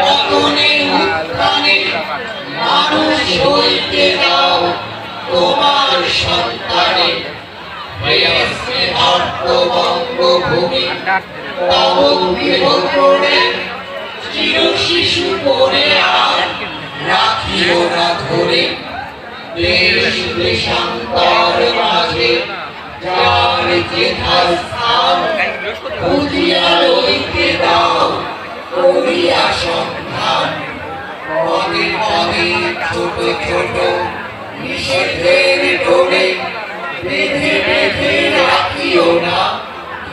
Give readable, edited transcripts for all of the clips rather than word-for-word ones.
পতনে উত্থানে মানুষ হইতে দাও তোমার সন্তানে। হে স্নেহার্ত বঙ্গভূমি তব গৃহকোণে চির শিশু করে আর রাখিও না ধরে। দেশ দেশান্তর মাঝে যার যেথায় স্থান খুঁজিয়া লইতে দাও করিয়া সন্ধান। পদে পদে ছোট ছোট নিষেধের ডোরে বেঁধে বেঁধে রাখিও না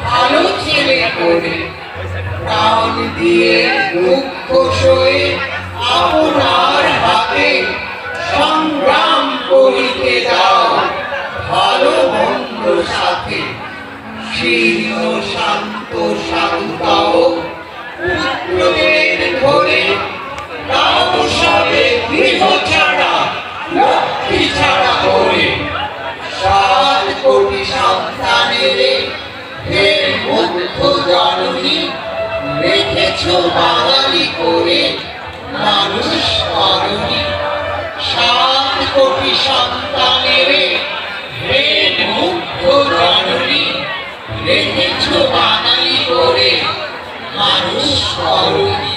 ভালো ছেলে করে। প্রাণ দিয়ে দুঃখ সয়ে আপনার হাতে সংগ্রাম করিতে দাও ভালো মন্দ সাথে। শীর্ণ শান্ত শান্তাও পুত্রদের ধরে দাও সবে গৃহ ছাড়া লক্ষ্মী ছাড়া করে। 7 কোটি সন্তানের হে মুগ্ধ জননী রেখেছ বাঙালি করে মানুষ করণী। 7 কোটি সন্তানের হে মুগ্ধ জননী রেখেছ বাঙালি করে মানুষ করণী।